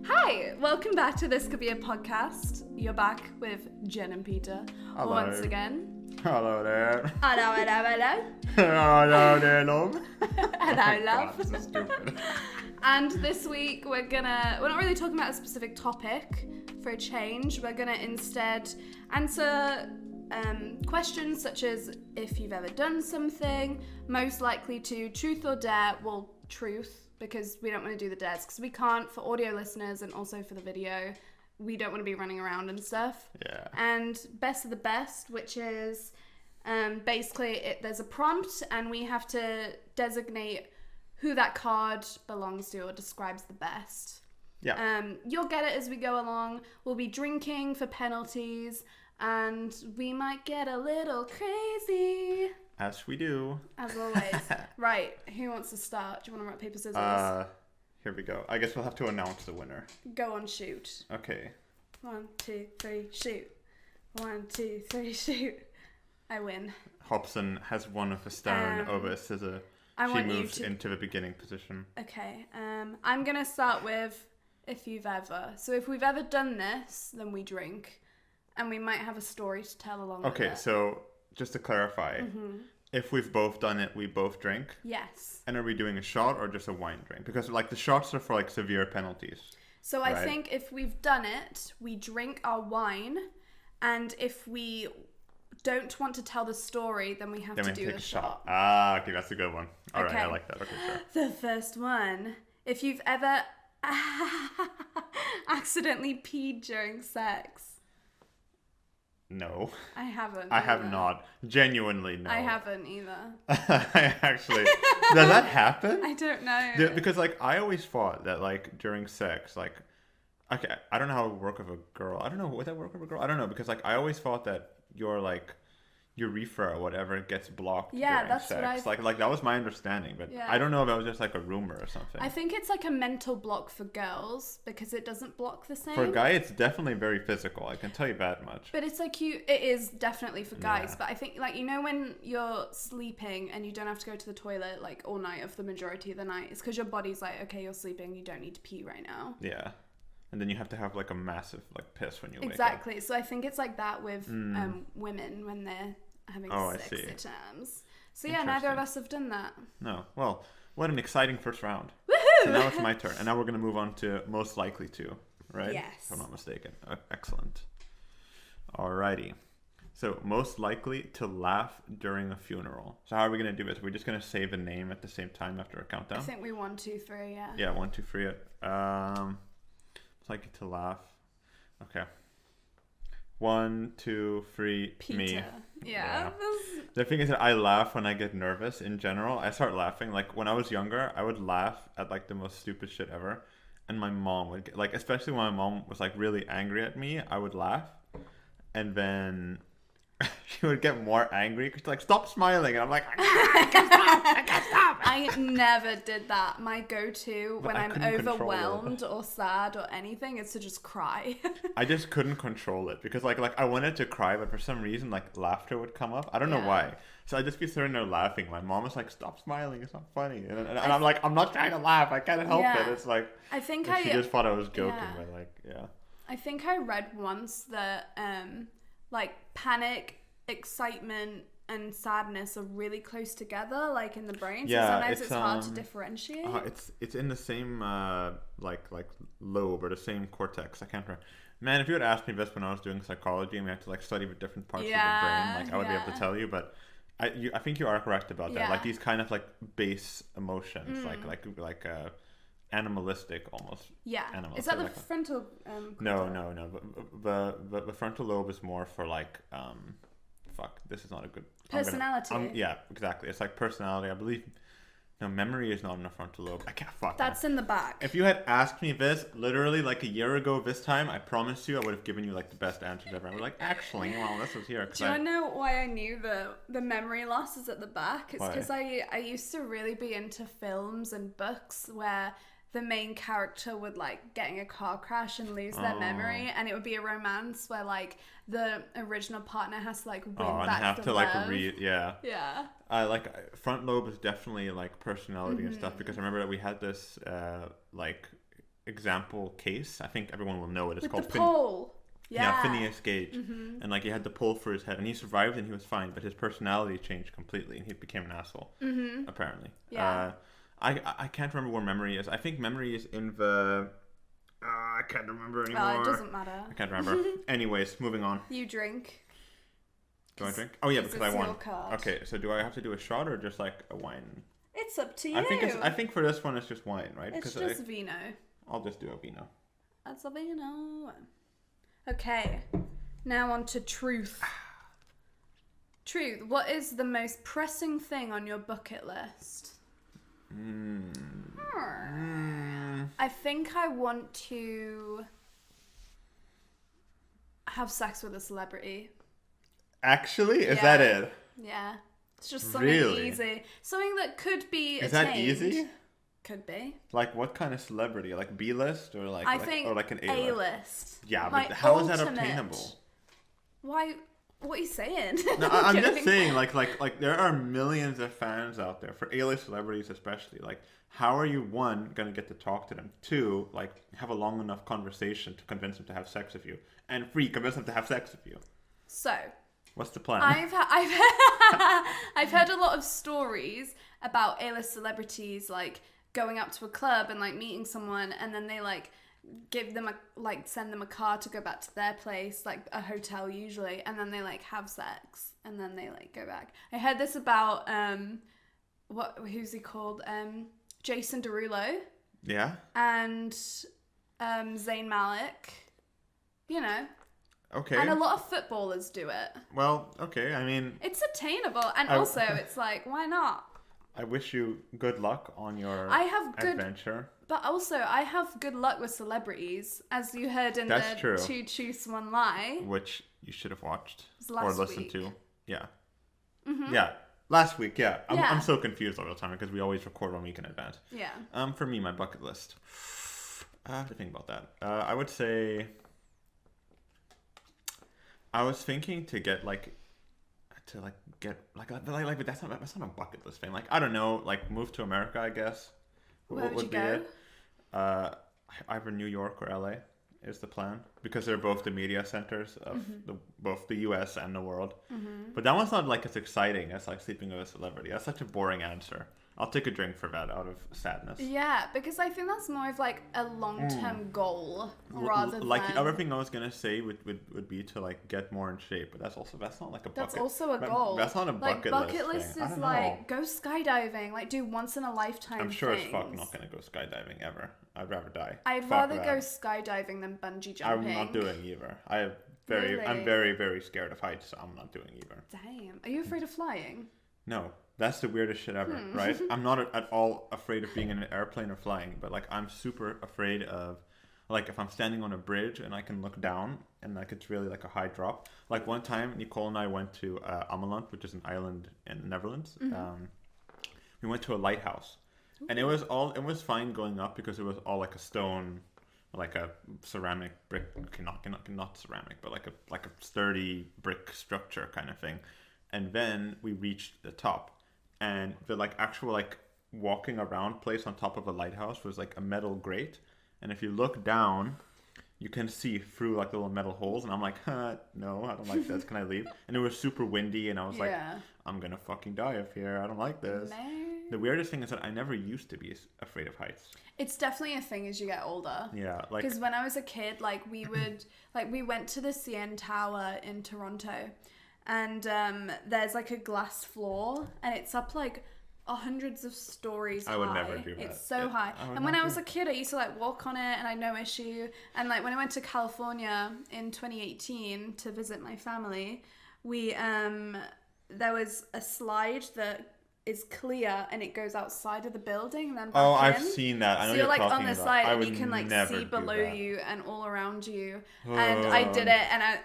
Hi, welcome back to This Could Be a Podcast. You're back with Jen and Peter Hello. once again. Hello there. Hello, hello, hello. Hello there, love. Hello, love. God, this is stupid. And this week we're not really talking about a specific topic for a change. We're gonna instead answer questions such as if you've ever done something, most likely to, truth or dare. Well, truth, because we don't want to do the dares because we can't, for audio listeners and also for the video. We don't want to be running around and stuff. Yeah. And best of the best, which is basically there's a prompt and we have to designate who that card belongs to or describes the best. Yeah. You'll get it as we go along. We'll be drinking for penalties and we might get a little crazy. As we do. As always. Right, who wants to start? Do you want to rock, paper, scissors? Here we go. I guess we'll have to announce the winner. Go on, shoot. Okay. 1, 2, 3, shoot. 1, 2, 3, shoot. I win. Hobson has won with a stone over a scissor. She moves into the beginning position. Okay. I'm going to start with if you've ever. So if we've ever done this, then we drink. And we might have a story to tell along with it. Okay, so just to clarify, if we've both done it, we both drink? Yes. And are we doing a shot or just a wine drink? Because like the shots are for like severe penalties. So I think if we've done it, we drink our wine. And if we don't want to tell the story, then we have to do the shot. Ah, okay, that's a good one. All right, I like that. Okay, sure. The first one. If you've ever accidentally peed during sex. No. I haven't. I have not. Genuinely, no. I haven't either. I actually... Does that happen? I don't know. Because, like, I always thought that, like, during sex, like... Okay, I don't know how it would work with a girl. I don't know. Would that work with a girl? I don't know. Because, like, I always thought that your, like... urethra or whatever gets blocked during that's sex. what Like that was my understanding, but I don't know if that was just like a rumor or something. I think it's like a mental block for girls because it doesn't block the same. For a guy, it's definitely very physical. I can tell you that much. But it's like it is definitely for guys. But I think like when you're sleeping and you don't have to go to the toilet like all night of the majority of the night, it's because your body's like, okay, you're sleeping, you don't need to pee right now. Yeah. And then you have to have like a massive like piss when you wake up. Exactly. So I think it's like that with women when they're having sex at times. So yeah, neither of us have done that. No. Well, what an exciting first round. Woohoo! So now it's my turn. And now we're going to move on to most likely to, right? Yes. If I'm not mistaken. Excellent. Alrighty. So most likely to laugh during a funeral. So how are we going to do this? We're just going to say the name at the same time after a countdown? I think we 1, 2, 3, yeah. Yeah, 1, 2, 3. Most likely to laugh. Okay. 1, 2, 3, Peter. me. Yeah. The thing is that I laugh when I get nervous in general. I start laughing. Like when I was younger, I would laugh at like the most stupid shit ever. And my mom would get, like, especially when my mom was like really angry at me, I would laugh. And then she would get more angry because she's like, stop smiling. And I'm like, I can't stop. I never did that. My go-to when I'm overwhelmed or sad or anything is to just cry. I just couldn't control it because like I wanted to cry, but for some reason like laughter would come up. I don't know why. So I'd just be sitting there laughing. My mom was like, stop smiling, it's not funny. And I'm like, I'm not trying to laugh, I can't help it. It's like, she just thought I was joking, but like, I think I read once that like panic, excitement and sadness are really close together, like in the brain. So sometimes it's hard to differentiate. It's in the same like lobe or the same cortex. I can't remember. Man, if you had asked me this when I was doing psychology and we had to like study the different parts of the brain, like I would be able to tell you. But I think you are correct about that. Like these kind of like base emotions, like animalistic almost. Yeah. Animalistic, is that the frontal? No. But the frontal lobe is more for like fuck. This is not a good personality. Yeah, exactly. It's like personality. I believe. No, memory is not in the frontal lobe. I can't fuck. That's in the back. If you had asked me this literally like a year ago this time, I promise you I would have given you like the best answers ever. I was like, actually, well, this was here. Do you want to know why I knew the memory loss is at the back? It's because I used to really be into films and books where the main character would like get in a car crash and lose their memory, and it would be a romance where like the original partner has to like win back and have the to love. like read. Yeah. Like front lobe is definitely like personality and stuff, because I remember that we had this like example case. I think everyone will know it. It's With called the pole. Yeah. Phineas Gage. And like he had the pole for his head, and he survived and he was fine, but his personality changed completely, and he became an asshole. Apparently. Yeah. I can't remember where memory is. I think memory is in the. I can't remember anymore. It doesn't matter. I can't remember. Anyways, moving on. You drink. Do I drink? Oh yeah, because I it's won. your card. Okay, so do I have to do a shot or just like a wine? It's up to you. I think for this one it's just wine, right? It's just vino. I'll just do a vino. That's a vino. Okay, now on to truth. Truth. What is the most pressing thing on your bucket list? I think I want to have sex with a celebrity. Actually, is that it? Yeah. It's just something easy. Something that could be Is attained. that easy? Could be. Like what kind of celebrity? Like B-list or like I think or like an A-list. A-list? Yeah, My but how is that ultimate- obtainable? Why? What are you saying? No, I'm just saying, like there are millions of fans out there for A-list celebrities, especially. Like, how are you one gonna get to talk to them? Two, like have a long enough conversation to convince them to have sex with you, and three, convince them to have sex with you. So. What's the plan? I've heard a lot of stories about A-list celebrities like going up to a club and like meeting someone, and then they like give them send them a car to go back to their place, like a hotel usually, and then they like have sex and then they like go back. I heard this about who's he called? Jason Derulo. Yeah. And Zayn Malik. You know. Okay. And a lot of footballers do it. Well, okay. I mean, it's attainable, and also it's like, why not? I wish you good luck on your adventure. But also, I have good luck with celebrities, as you heard in the true. Two Truths, One Lie. Which you should have watched or listened to. Yeah. Yeah. Last week, yeah. I'm so confused all the time because we always record 1 week in advance. Yeah. For me, my bucket list. I have to think about that. I would say... I was thinking to get but that's not a bucket list thing. Like, I don't know, like move to America, I guess. Where would you go? Either New York or LA is the plan, because they're both the media centers of both the US and the world. But that one's not like as exciting as like sleeping with a celebrity. That's such a boring answer. I'll take a drink for that out of sadness. Yeah, because I think that's more of like a long-term goal rather than... Like the other thing I was gonna say would be to like get more in shape, but that's not like a bucket. That's also a goal. That's not a bucket list. Bucket list thing. is like go skydiving, like do once in a lifetime. I'm sure things. as fuck not gonna go skydiving ever. I'd rather die. I'd rather go skydiving than bungee jumping. I'm not doing either. I'm very, very scared of heights, so I'm not doing either. Damn. Are you afraid of flying? No. That's the weirdest shit ever, right? I'm not at all afraid of being in an airplane or flying, but like I'm super afraid of, like if I'm standing on a bridge and I can look down and like it's really like a high drop. Like one time, Nicole and I went to Ameland, which is an island in the Netherlands. We went to a lighthouse, and it was fine going up because it was all like a stone, like a ceramic brick, okay, not ceramic, but like a sturdy brick structure kind of thing. And then we reached the top. And the like actual like walking around place on top of a lighthouse was like a metal grate, and if you look down, you can see through like little metal holes. And I'm like, no, I don't like this. Can I leave? And it was super windy, and I was like, I'm gonna fucking die up here. I don't like this. No. The weirdest thing is that I never used to be afraid of heights. It's definitely a thing as you get older. Yeah, like because when I was a kid, like we went to the CN Tower in Toronto. And there's like a glass floor, and it's up like hundreds of stories high. I would never do that. It's so high. And when I was a kid, I used to like walk on it, and I had no issue. And like when I went to California in 2018 to visit my family, we there was a slide that is clear and it goes outside of the building and then back in. I've seen that. I know so you're like talking on the about. side and you can like see below you and all around you. And I did it,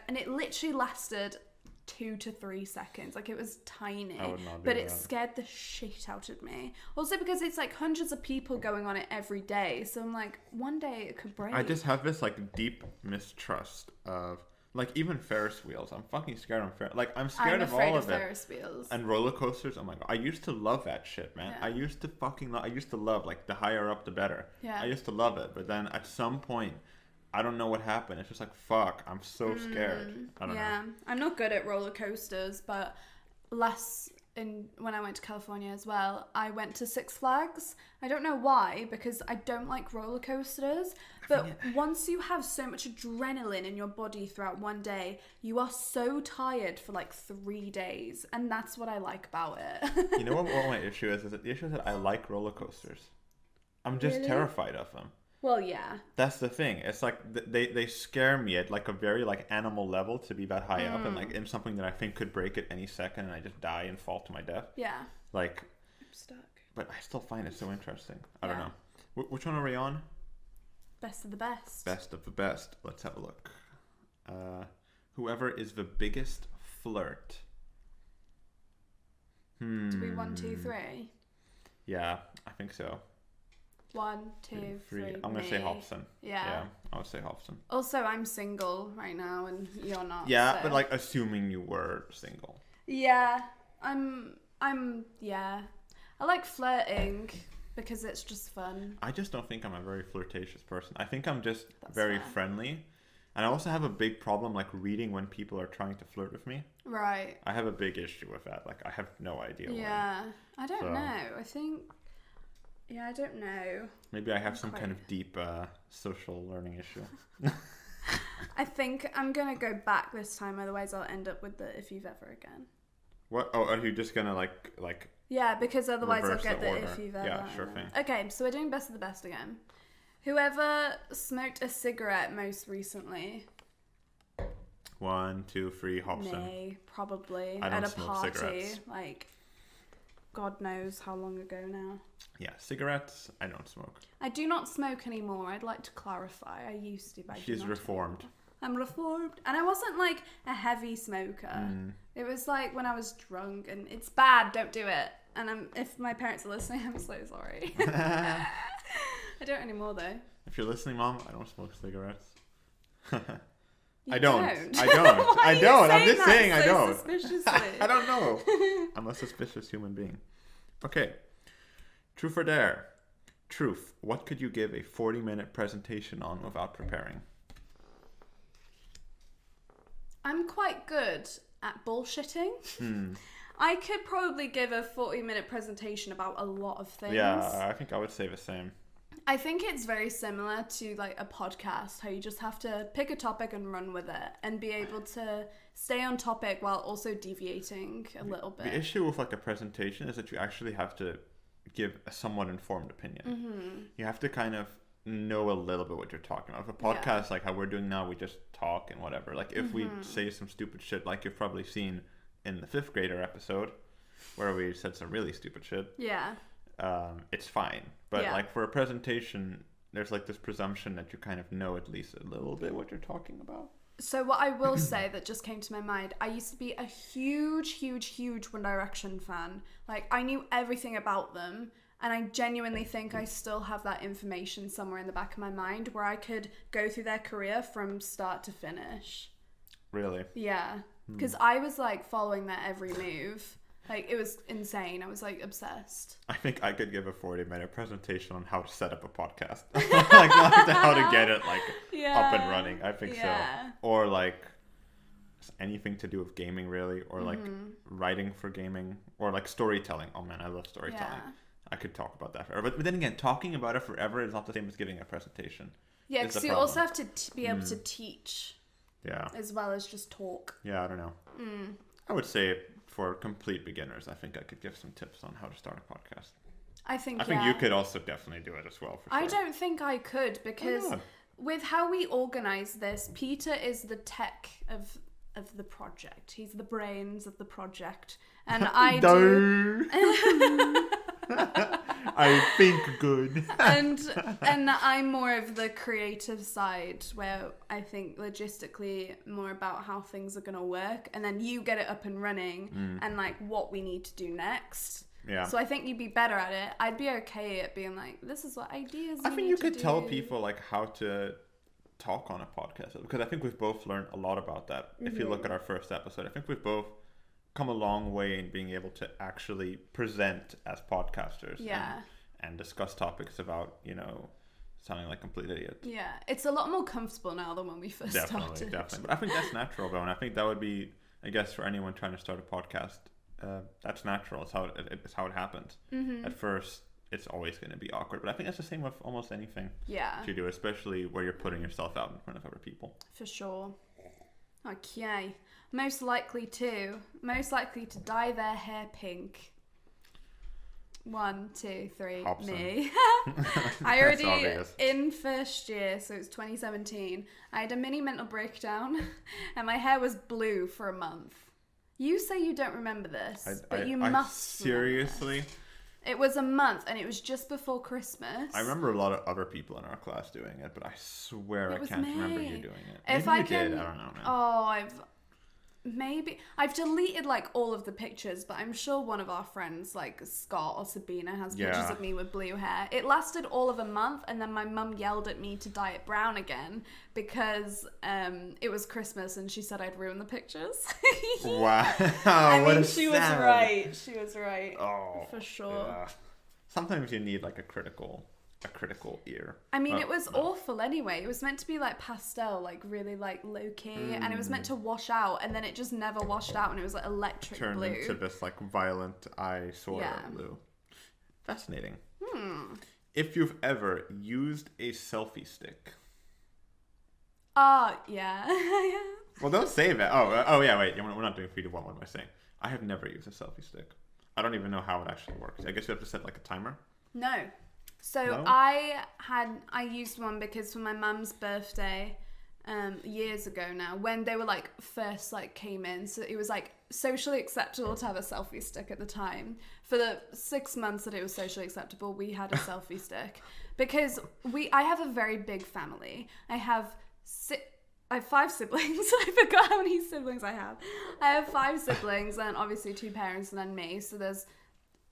and it literally lasted 2 to 3 seconds. Like it was tiny, I would not do but it that. scared the shit out of me. Also because it's like hundreds of people going on it every day, so I'm like, one day it could break. I just have this like deep mistrust of Like even Ferris wheels, I'm fucking scared of I'm scared I'm of afraid all of of it. Ferris wheels. And roller coasters, oh my god, I used to love that shit, man. Yeah. I used to love, like, the higher up the better. Yeah. I used to love it, but then at some point, I don't know what happened. It's just like, fuck, I'm so scared. I don't know. Yeah, I'm not good at roller coasters, but when I went to California as well, I went to Six Flags. I don't know why, because I don't like roller coasters. But once you have so much adrenaline in your body throughout one day, you are so tired for like 3 days. And that's what I like about it. You know what my issue is? The issue is that I like roller coasters. I'm just terrified of them. Well, yeah. That's the thing. It's like they scare me at like a very like animal level to be that high up, and like in something that I think could break at any second, and I just die and fall to my death. Yeah. Like, I'm stuck. But I still find it so interesting. I don't know. Which one are we on? Best of the best. Best of the best. Let's have a look. Whoever is the biggest flirt. Do we 1, 2, 3? Yeah, I think so. 1, 2, 3. I'm gonna say Hobson. Yeah. I would say Hobson. Also, I'm single right now, and you're not. Yeah, so. but like assuming you were single. Yeah, I'm. Yeah, I like flirting because it's just fun. I just don't think I'm a very flirtatious person. I think I'm just very friendly, and I also have a big problem like reading when people are trying to flirt with me. Right. I have a big issue with that. Like I have no idea. Yeah, I don't know. I think. Yeah, I don't know. Maybe I have some kind of deep social learning issue. I think I'm going to go back this time, otherwise I'll end up with the if you've ever again. What? Oh, are you just going to like... Yeah, because otherwise I'll get the order. if you've ever. Yeah, sure thing. Okay, so we're doing best of the best again. Whoever smoked a cigarette most recently. 1, 2, 3, Hobson. Nay, probably. I don't at a smoke party. cigarettes. Like, God knows how long ago now. Yeah, cigarettes, I don't smoke. I do not smoke anymore. I'd like to clarify. I used to, but I do She's not reformed. anymore. I'm reformed. And I wasn't like a heavy smoker. It was like when I was drunk, and it's bad, don't do it. And if my parents are listening, I'm so sorry. I don't anymore though. If you're listening, Mom, I don't smoke cigarettes. You I don't. Why I are you don't. I'm saying just saying that I so don't. Suspiciously? I don't know. I'm a suspicious human being. Okay. Truth or dare? Truth. What could you give a 40-minute presentation on without preparing? I'm quite good at bullshitting. I could probably give a 40-minute presentation about a lot of things. Yeah, I think I would say the same. I think it's very similar to like a podcast, how you just have to pick a topic and run with it and be able to stay on topic while also deviating a little bit. The issue with like a presentation is that you actually have to give a somewhat informed opinion. You have to kind of know a little bit what you're talking about. If a podcast like how we're doing now, we just talk and whatever. Like if we say some stupid shit, like you've probably seen in the 5th grader episode where we said some really stupid shit. Yeah. It's fine. But like for a presentation, there's like this presumption that you kind of know at least a little bit what you're talking about. So what I will say that just came to my mind, I used to be a huge One Direction fan. Like I knew everything about them, and I genuinely think I still have that information somewhere in the back of my mind where I could go through their career from start to finish. Really? Yeah. Because I was like following their every move. Like, it was insane. I was, like, obsessed. I think I could give a 40-minute presentation on how to set up a podcast. Like, not how to get it, like, up and running. I think so. Or, like, anything to do with gaming, really. Or, like, writing for gaming. Or, like, storytelling. Oh, man, I love storytelling. Yeah. I could talk about that forever. But then again, talking about it forever is not the same as giving a presentation. Yeah, because you also have to be able to teach. Yeah. As well as just talk. Yeah, I don't know. I would say for complete beginners, I think I could give some tips on how to start a podcast. I think you could also definitely do it as well. For sure. I don't think I could because with how we organize this, Peter is the tech of the project. He's the brains of the project, and I do. I think good. and I'm more of the creative side where I think logistically more about how things are going to work, and then you get it up and running and like what we need to do next. Yeah. So I think you'd be better at it. I'd be okay at being like, this is what ideas. I think you could tell people like how to talk on a podcast, because I think we've both learned a lot about that. If you look at our first episode, I think we've both come a long way in being able to actually present as podcasters. Yeah. And discuss topics about, you know, sounding like complete idiots. Yeah, it's a lot more comfortable now than when we first started. Definitely. But I think that's natural, though, and I think that would be, I guess, for anyone trying to start a podcast, that's natural. It's how it happens. At first, it's always going to be awkward, but I think that's the same with almost anything that you do, especially where you're putting yourself out in front of other people. For sure. Okay. Most likely to dye their hair pink. 1, 2, 3, Hobson. Me. I already, in first year, so it's 2017, I had a mini mental breakdown and my hair was blue for a month. You say you don't remember this, but you must. Seriously? It was a month and it was just before Christmas. I remember a lot of other people in our class doing it, but I swear I can't remember you doing it. If Maybe I you can, did, I don't know, man. Oh, I've deleted like all of the pictures, but I'm sure one of our friends like Scott or Sabina has pictures of me with blue hair. It lasted all of a month and then my mum yelled at me to dye it brown again because it was Christmas and she said I'd ruin the pictures. Wow. I mean, she was right. Oh, for sure. Yeah. Sometimes you need like a critical ear. I mean, it was awful anyway. It was meant to be like pastel, like really like low key, and it was meant to wash out, and then it just never washed out, and it was like electric blue. Turned into this like violent eyesore blue. Fascinating. If you've ever used a selfie stick. Yeah. Well, don't say that. Oh yeah, wait. We're not doing 3 to 1. What am I saying? I have never used a selfie stick. I don't even know how it actually works. I guess you have to set like a timer. No. So I used one because for my mum's birthday, years ago now, when they were like first like came in, so it was like socially acceptable to have a selfie stick at the time. For the 6 months that it was socially acceptable, we had a selfie stick because I have a very big family. I have 5 siblings. I forgot how many siblings I have. I have 5 siblings and obviously 2 parents and then me. So there's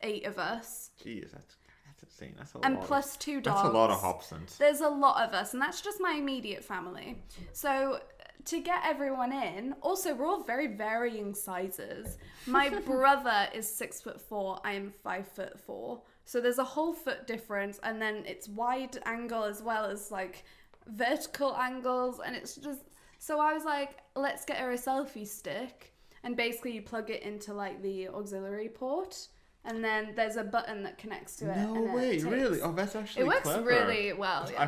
8 of us. Jeez, that's insane. That's a lot. And plus 2 dogs. That's a lot of Hobsons. There's a lot of us, and that's just my immediate family. So to get everyone in, also we're all very varying sizes. My brother is 6'4", I am 5'4", so there's a whole foot difference, and then it's wide angle as well as like vertical angles, and it's just. So I was like, let's get her a selfie stick, and basically you plug it into like the auxiliary port. And then there's a button that connects to it. No way, really? Oh, that's actually clever. It works clever. really well. Yeah. I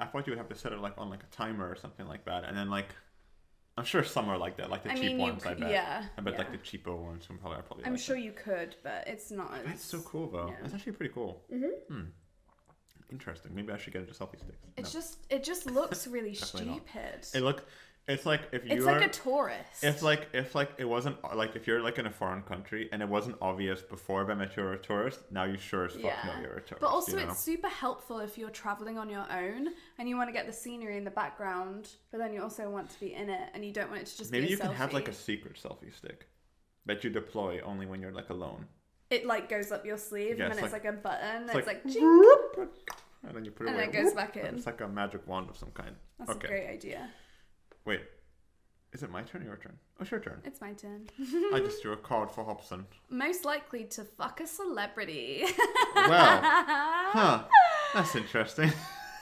thought you would have to set it like on like a timer or something like that, and then like, I'm sure some are like that, like the cheap ones. I bet. Yeah. I bet like the cheapo ones are probably. I'm sure you could, but it's not. That's so cool though. Yeah. That's actually pretty cool. Mm-hmm. Interesting. Maybe I should get into selfie sticks. It just looks really stupid. It's like if you. It's like a tourist. If it wasn't like if you're like in a foreign country and it wasn't obvious before that you're a tourist, now you sure as fuck know you're a tourist. But also it's super helpful if you're traveling on your own and you want to get the scenery in the background, but then you also want to be in it and you don't want it to just be a selfie. Maybe you can have like a secret selfie stick that you deploy only when you're like alone. It like goes up your sleeve and then it's like a button. It's like whoop, and then you put it away. And then it goes back in. It's like a magic wand of some kind. That's a great idea. Wait, is it my turn or your turn? Oh, it's your turn. It's my turn. I just drew a card for Hobson. Most likely to fuck a celebrity. Well, that's interesting.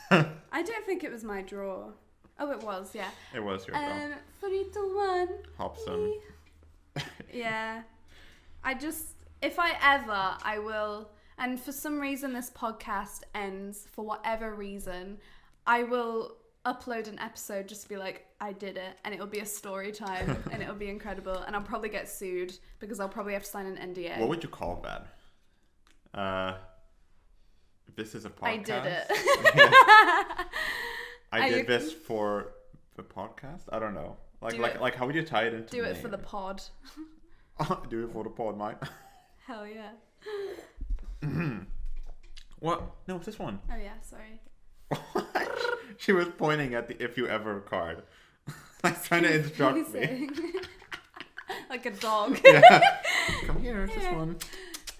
I don't think it was my draw. Oh, it was, yeah. It was your draw. 3 to 1. Hobson. Yeah. I will, and for some reason this podcast ends, for whatever reason, I will upload an episode just to be like, I did it, and it'll be a story time, and it'll be incredible, and I'll probably get sued because I'll probably have to sign an NDA. What would you call that? This is a podcast. I did it. I did this for the podcast. I don't know. Like how would you tie it into? Do it for the pod. Do it for the pod, mate. Hell yeah. What? No, it's this one. Oh yeah, sorry. She was pointing at the "if you ever" card, like trying to instruct me. Like a dog. Yeah. Come here, it's this one.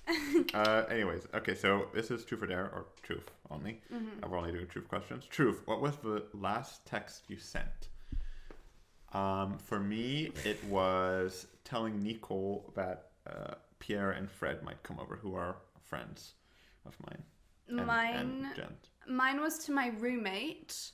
Anyways, okay, so this is truth or dare, or truth only. We're only doing truth questions. Truth, what was the last text you sent? For me, it was telling Nicole that Pierre and Fred might come over, who are friends of mine. And Jen. Mine was to my roommate,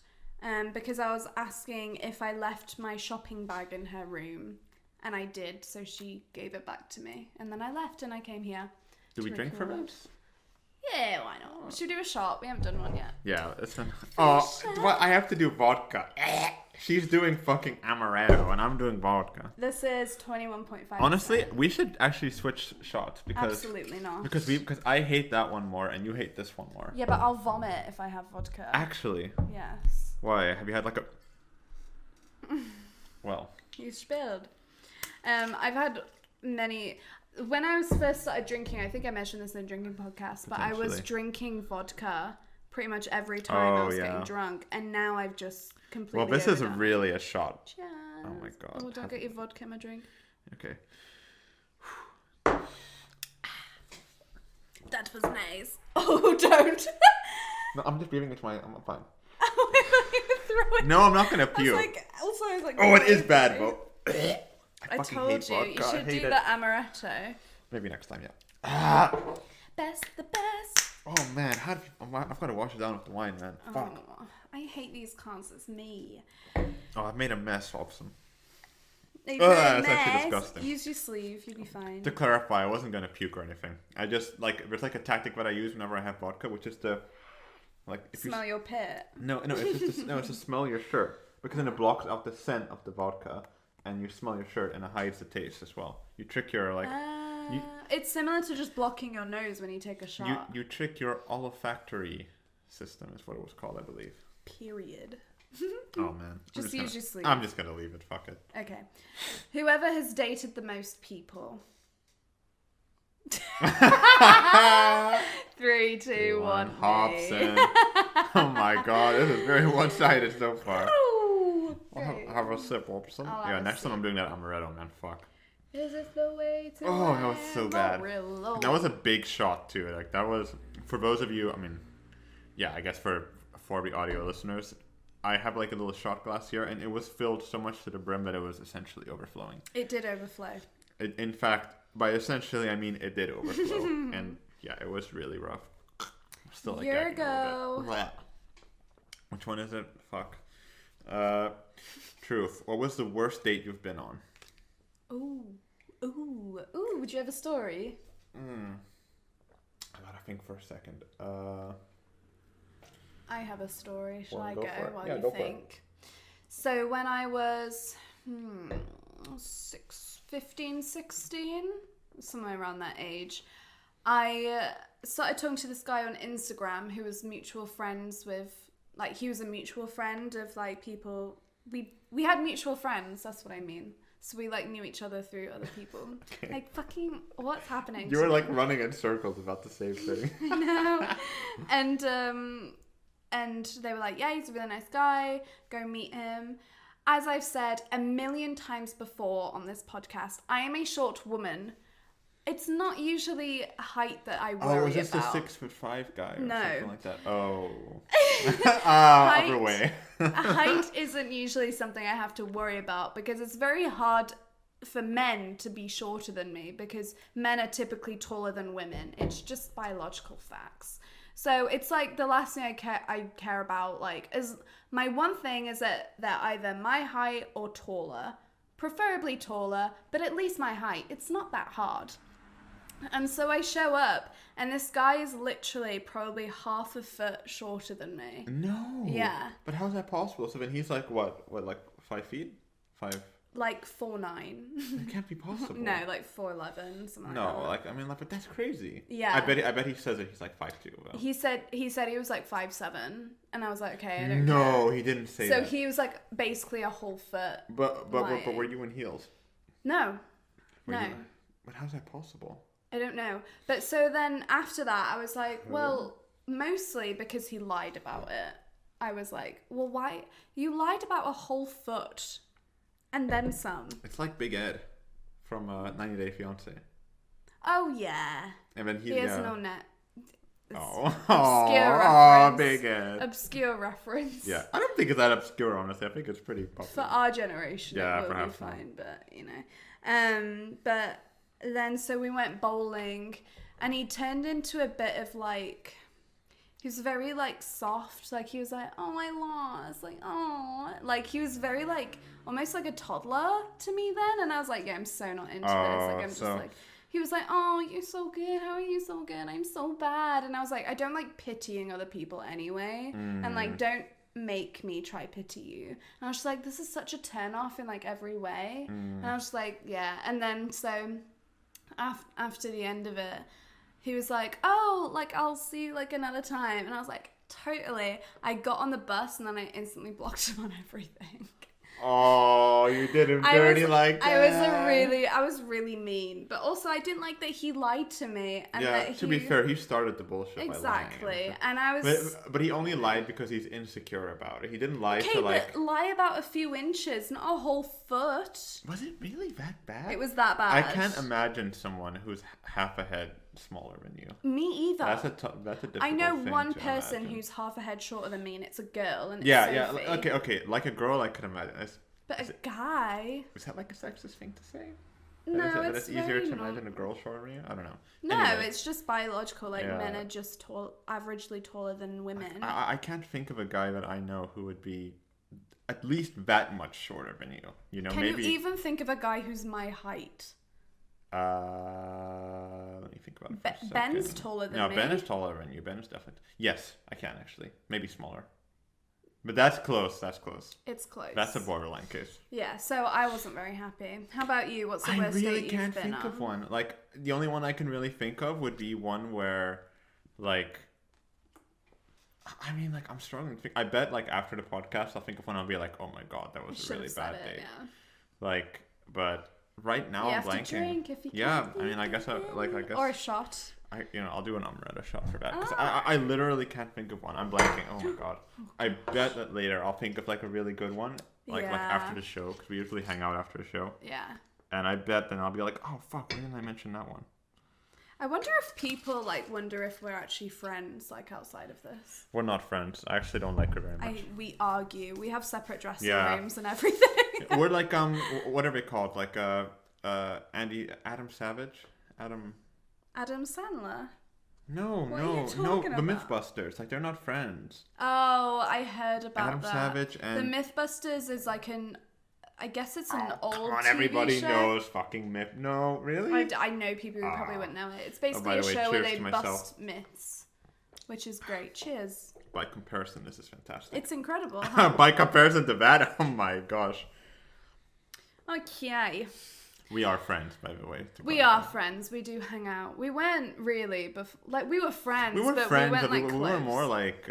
because I was asking if I left my shopping bag in her room, and I did, so she gave it back to me, and then I left and I came here. Do we drink for this? Yeah, why not? Should we do a shot? We haven't done one yet. Yeah, it's fun. Oh, well, I have to do vodka. She's doing fucking amaretto, and I'm doing vodka. This is 21.5%. Honestly, we should actually switch shots because absolutely not. Because I hate that one more, and you hate this one more. Yeah, but I'll vomit if I have vodka. Actually. Yes. Why? Have you had like a? Well. You spilled. I've had many. When I was first started drinking, I think I mentioned this in a drinking podcast, but I was drinking vodka pretty much every time I was getting drunk, and now I've just completely. Well, this is really a shot. Cheers. Oh my god. Oh, don't get your vodka in my drink. Okay. That was nice. Oh, don't. No, I'm just breathing into my. I'm fine. No, I'm not gonna puke. I was like. Oh, it is bad, but. I told you, you should do the amaretto. Maybe next time, yeah. Best, the best. Oh man, I've got to wash it down with the wine, man. Fuck. Oh, I hate these cans. It's me. Oh, I've made a mess of some. That's actually disgusting. Use your sleeve, you'll be fine. To clarify, I wasn't gonna puke or anything. I just there's like a tactic that I use whenever I have vodka, which is to smell your pit. No, it's to smell your shirt, because then it blocks out the scent of the vodka. And you smell your shirt, and it hides the taste as well. You trick your it's similar to just blocking your nose when you take a shot. You trick your olfactory system, is what it was called, I believe. Period. Oh man. Just use your sleeve. I'm just gonna leave it. Fuck it. Okay. Whoever has dated the most people. 3, 2, 1. Hobson. Oh my god, this is very one-sided so far. I'll have a sip, Hobson. Yeah, next time I'm doing that amaretto, man. Fuck. Is this the way to Oh, that was so bad. That was a big shot too. Like that was, for those of you, I mean, yeah, I guess for the audio listeners, I have like a little shot glass here, and it was filled so much to the brim that it was essentially overflowing. It did overflow. In fact, by essentially I mean it did overflow, and yeah, it was really rough. Still like here you go. Which one is it? Fuck. Truth. What was the worst date you've been on? Ooh. Would you have a story? I gotta think for a second. I have a story. Shall I go while you think? So when I was 15, 16, somewhere around that age, I started talking to this guy on Instagram who was mutual friends with, like, he was a mutual friend of, like, people. We had mutual friends, that's what I mean. So we, like, knew each other through other people. Okay. Like, fucking, what's happening? You were, like, running in circles about the same thing. I know. And they were like, yeah, he's a really nice guy. Go meet him. As I've said a million times before on this podcast, I am a short woman. It's not usually height that I worry about. Oh, is this the 6'5" guy or something like that? Oh. Height, other way. Height isn't usually something I have to worry about because it's very hard for men to be shorter than me because men are typically taller than women. It's just biological facts. So it's like the last thing I care about, like, is my one thing is that they're either my height or taller, preferably taller, but at least my height. It's not that hard. And so I show up, and this guy is literally probably half a foot shorter than me. No. Yeah. But how's that possible? So then he's like what, like 5 feet? 5? Like 4'9". It can't be possible. No, like 4'11", something like that. No, like, I mean, like, but that's crazy. Yeah. I bet he says that he's like 5'2". Though. He said he was like 5'7", and I was like, okay, I don't care. No, he didn't say that. So he was like basically a whole foot. But were you in heels? No. No. But how's that possible? I don't know. But so then after that, I was like, well, mostly because he lied about it. I was like, well, why? You lied about a whole foot and then some. It's like Big Ed from 90 Day Fiancé. Oh yeah. And then He has no net. Oh, Obscure reference. big head. Obscure reference. Yeah, I don't think it's that obscure, honestly. I think it's pretty For popular. our generation, Yeah, it will be perhaps fine, but you know. But then so we went bowling, and he turned into a bit of like. He was very like soft, like he was like, oh, I lost, like, oh, like he was very like almost like a toddler to me then, and I was like, yeah, I'm so not into this. Like I'm just like, he was like, oh, you're so good, how are you so good? I'm so bad, and I was like, I don't like pitying other people anyway, and like don't make me try pity you. And I was just like, this is such a turn off in like every way, and I was just like, yeah, and then so after the end of it. He was like, oh, like, I'll see you, like, another time. And I was like, totally. I got on the bus, and then I instantly blocked him on everything. Oh, you did him dirty like that. I was really mean. But also, I didn't like that he lied to me. And yeah, that to be fair, he started the bullshit exactly. by lying. And I was... But he only lied because he's insecure about it. He didn't lie to, like... but lie about a few inches, not a whole foot. Was it really that bad? It was that bad. I can't imagine someone who's half a head smaller than you. Me either. That's a difficult I know thing one to person imagine. who's half a head shorter than me, and it's a girl. And yeah, it's yeah. Sophie. Okay. Like a girl, I could imagine. But a guy... Is that like a sexist thing to say? No, it's easier to imagine a girl shorter than you? I don't know. No, anyway. it's just biological. Like, men are just averagely taller than women. I can't think of a guy that I know who would be at least that much shorter than you. You know, Can maybe... you even think of a guy who's my height? Let me think about it for a second. Ben's taller than me. No, Ben is taller than you. Ben is definitely... Yes, I can actually. Maybe smaller. But that's close. It's close. That's a borderline case. Yeah, so I wasn't very happy. How about you? What's the worst date you've been on? I really can't think of one. Like, the only one I can really think of would be one where, like... I mean, like, I'm struggling to think... I bet, like, after the podcast, I'll think of one and I'll be like, oh my god, that was a really bad date. Yeah. Like, but... Right now, I'm blanking. You have to drink if you can. I mean, I guess or a shot. I'll do an amaretto shot for that because I literally can't think of one. I'm blanking. Oh my god. I bet that later I'll think of like a really good one, like after the show because we usually hang out after the show. Yeah. And I bet then I'll be like, oh fuck, why didn't I mention that one? I wonder if people like wonder if we're actually friends like outside of this. We're not friends. I actually don't like her very much. We argue. We have separate dressing rooms and everything. We're like what are we called? Like Adam Savage? Adam Sandler? No, the Mythbusters. Like, they're not friends. Oh, I heard about Adam that. Savage and... The Mythbusters is like I guess it's an old come on, TV everybody show. knows fucking myth. No, really? I know people who probably wouldn't know it. It's basically a show where they bust myths, which is great. Cheers. By comparison, this is fantastic. It's incredible. Huh? By comparison to that, oh my gosh. Okay. We are friends, by the way. We are friends. We do hang out. We weren't really, we were friends. We were friends, but we were more like,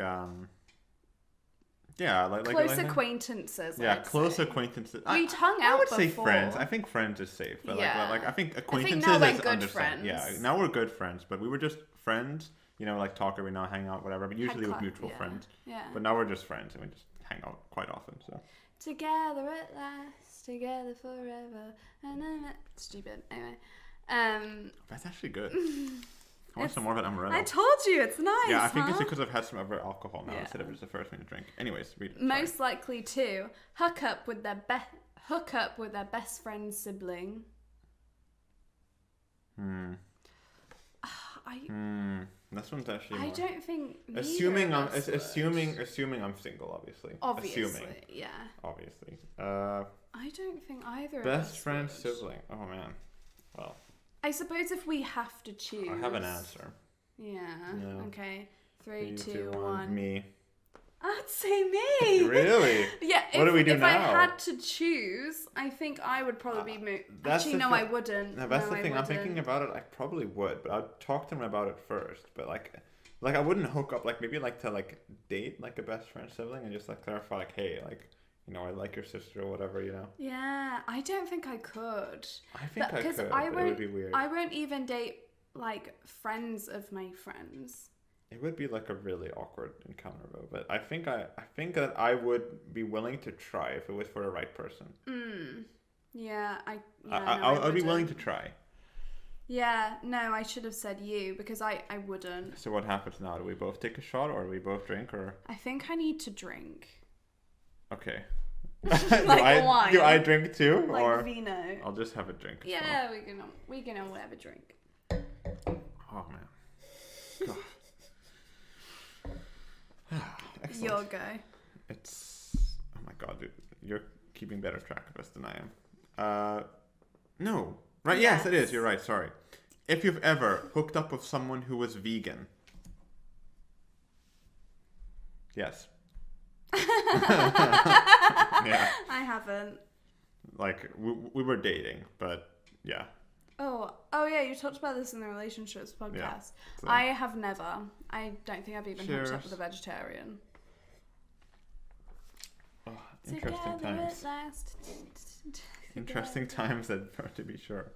close acquaintances. Yeah, close acquaintances. We'd hung out. I would before. say friends. I think friends is safe, but I think acquaintances now we're is good friends. Yeah, now we're good friends, but we were just friends. You know, like talk every now, hang out, whatever. But usually with mutual friends. Yeah. But now we're just friends, and we just hang out quite often. So. Together at last, together forever, and then stupid. Anyway, that's actually good. I want some more of that amaretto. I told you, it's nice. Yeah, I think it's because I've had some other alcohol now instead of just the first thing to drink. Anyways, most likely to hook up with their best friend's sibling. This one's actually. I don't think. Assuming I'm single, obviously. Obviously, yeah. Obviously. I don't think either. Best friend sibling. Oh man. Well. I suppose if we have to choose. I have an answer. Yeah. Okay. 3, 2, 1. Me. I'd say me. Really? Yeah. What do we do now? If I had to choose, I think I would probably be. Actually, no, I wouldn't. No, that's the thing. I'm thinking about it. I probably would, but I'd talk to him about it first. But like I wouldn't hook up. Like maybe like to like date like a best friend sibling and just like clarify like, hey, like. You know, I like your sister or whatever, you know? Yeah, I don't think I could. I think I could, but it would be weird. I won't even date, like, friends of my friends. It would be, like, a really awkward encounter, though. But I think that I would be willing to try if it was for the right person. Yeah, I would be willing to try. Yeah, no, I should have said you because I wouldn't. So what happens now? Do we both take a shot or do we both drink or? I think I need to drink. Okay. Like wine. Do I drink too? Like or vino. I'll just have a drink. Yeah, we can all have a drink. Oh man. God. Excellent. Your go. It's oh my god, dude. You're keeping better track of us than I am. No. Right, yes, it is. You're right, sorry. If you've ever hooked up with someone who was vegan. Yes. Yeah. I haven't. Like we were dating, but yeah. Oh yeah, you talked about this in the relationships podcast. Yeah, so. I have never. I don't think I've even hooked up Cheers. with a vegetarian. Oh, interesting Together times. at last. Interesting times, to be sure.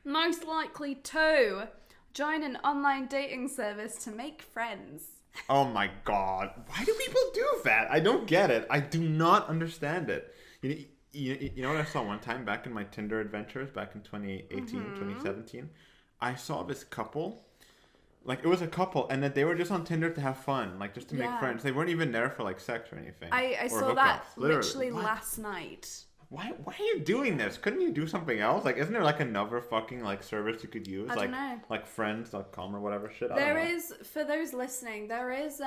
Most likely to join an online dating service to make friends. Oh my god. Why do people do that? I don't get it. I do not understand it. You know what I saw one time back in my Tinder adventures back in 2018, 2017? I saw this couple. Like, it was a couple, and that they were just on Tinder to have fun, like, just to make friends. They weren't even there for, like, sex or anything. I saw that literally last night. Why are you doing this? Couldn't you do something else? Like, isn't there, like, another fucking, like, service you could use? I don't know. Like friends.com or whatever shit? There is, for those listening, there is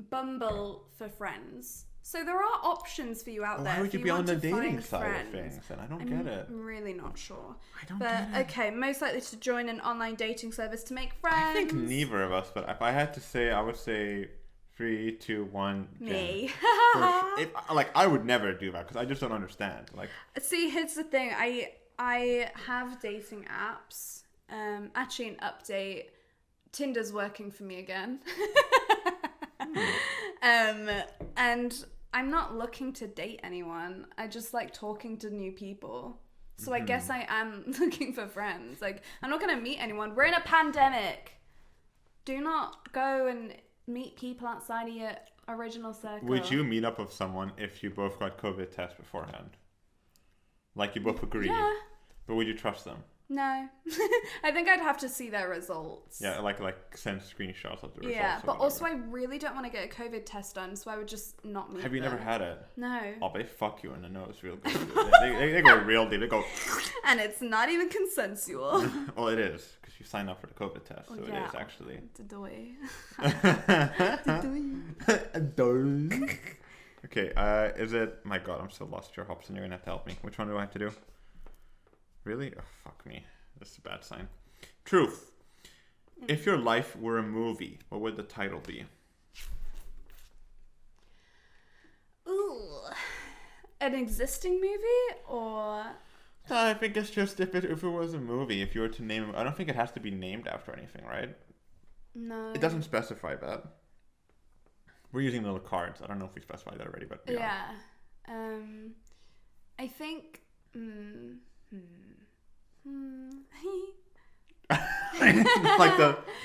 Bumble for friends. So there are options for you out there. Why would you be on the dating side of things? And I don't get it. I'm really not sure. I don't get it. Okay, most likely to join an online dating service to make friends. I think neither of us, but if I had to say, I would say 3, 2, 1. Me. I would never do that because I just don't understand. Like, see, here's the thing. I have dating apps. Actually, an update. Tinder's working for me again. And I'm not looking to date anyone. I just like talking to new people. So I guess I am looking for friends. Like, I'm not going to meet anyone. We're in a pandemic. Do not go and meet people outside of your original circle. would you meet up with someone if you both got COVID tests beforehand? Like, you both agreed. Yeah. But would you trust them? No. I think I'd have to see their results. Yeah, like send screenshots of the results. Yeah, but whatever. also I really don't want to get a COVID test done, so I would just not meet Have you them. never had it? No. Oh, they fuck you in the nose real good. they go real deep. They go... And it's not even consensual. Well, it is, because you sign up for the COVID test, so yeah. it is actually. Okay, is it... My god, I'm so lost here, Hobson. You're going to have to help me. Which one do I have to do? Really? Oh, fuck me. This is a bad sign. Truth. If your life were a movie, what would the title be? Ooh. An existing movie or... I think it's just if it was a movie, if you were to name it. I don't think it has to be named after anything, right? No. It doesn't specify that. We're using little cards. I don't know if we specified that already, but yeah. I think... like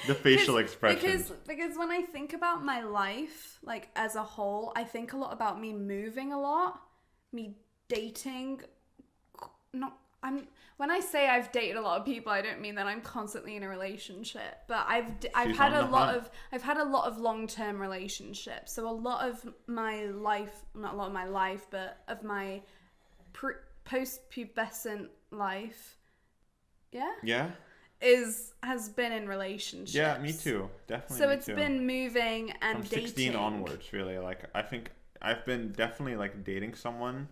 the facial expression. Because when I think about my life, like as a whole, I think a lot about me moving a lot, me dating. When I say I've dated a lot of people, I don't mean that I'm constantly in a relationship, but I've had a lot of long-term relationships. So a lot of my life, not a lot of my life, but of my post-pubescent life, has been in relationships. Yeah, me too. Definitely. So it's been moving and from dating. 16 onwards, really. Like, I think I've been definitely like dating someone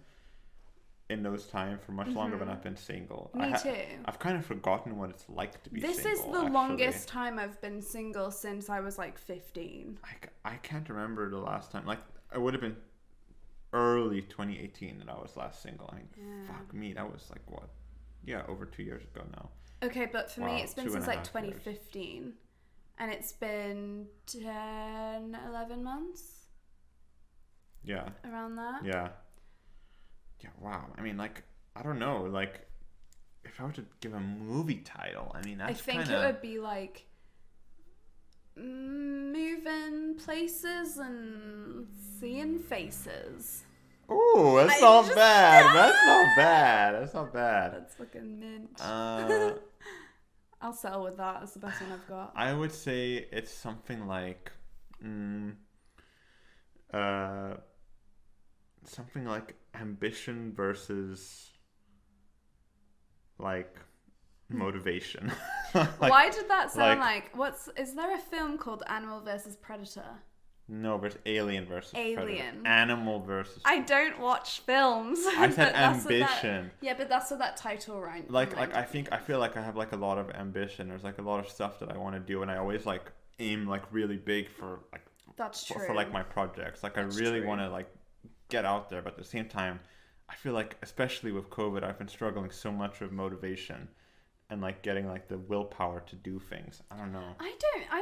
in those times for much longer than I've been single. Me too. I've kind of forgotten what it's like to be single. This is the longest time I've been single since I was like 15. I can't remember the last time. Like, it would have been early 2018 that I was last single. I mean, fuck me, that was like what? Yeah, over 2 years ago now. Okay, but for me, it's been since like 2015. Years. And it's been 10, 11 months? Yeah. Around that? Yeah. Yeah, wow. I mean, like, I don't know. Like, if I were to give a movie title, I mean, that's I think it would be like moving places and seeing faces. Ooh, that's not bad. That's not bad. That's not bad. That's fucking mint. I'll settle with that. That's the best one I've got. I would say it's something like, something like ambition versus like motivation. Why did that sound like is there a film called Animal versus Predator? No, but it's Alien versus Predator. Alien. Animal versus. I don't watch films. I said ambition. But that's what that title right. Like I feel like I have like a lot of ambition. There's like a lot of stuff that I want to do, and I always like aim like really big for like. That's true. For like my projects, like I really want to like get out there, but at the same time, I feel like especially with COVID, I've been struggling so much with motivation. And like getting like the willpower to do things. I don't know. I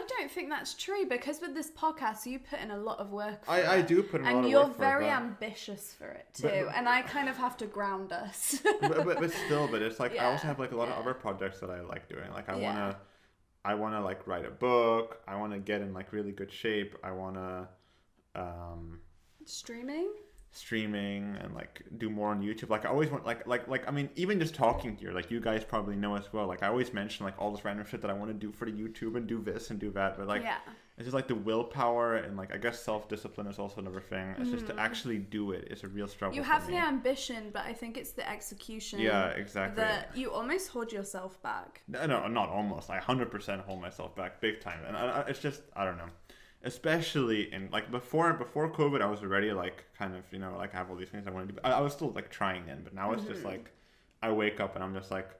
don't think that's true, because with this podcast you put in a lot of work for I do put in a lot of work for it. And you're very ambitious for it too. And I kind of have to ground us. but it's like I also have like a lot of other projects that I like doing. Like I wanna like write a book. I wanna get in like really good shape. I wanna streaming and like do more on YouTube. Like I always want like I mean, even just talking here, like you guys probably know as well, like I always mention like all this random shit that I want to do for the YouTube and do this and do that, but like it's just like the willpower and like I guess self-discipline is also another thing. It's just to actually do it is a real struggle. You have the ambition, but I think it's the execution. Yeah, exactly. That you almost hold yourself back. No, not almost. I 100% hold myself back big time, and it's just I don't know. Especially in like before COVID, I was already like kind of, you know, like I have all these things I want to do. I was still like trying then, but now it's just like I wake up and I'm just like,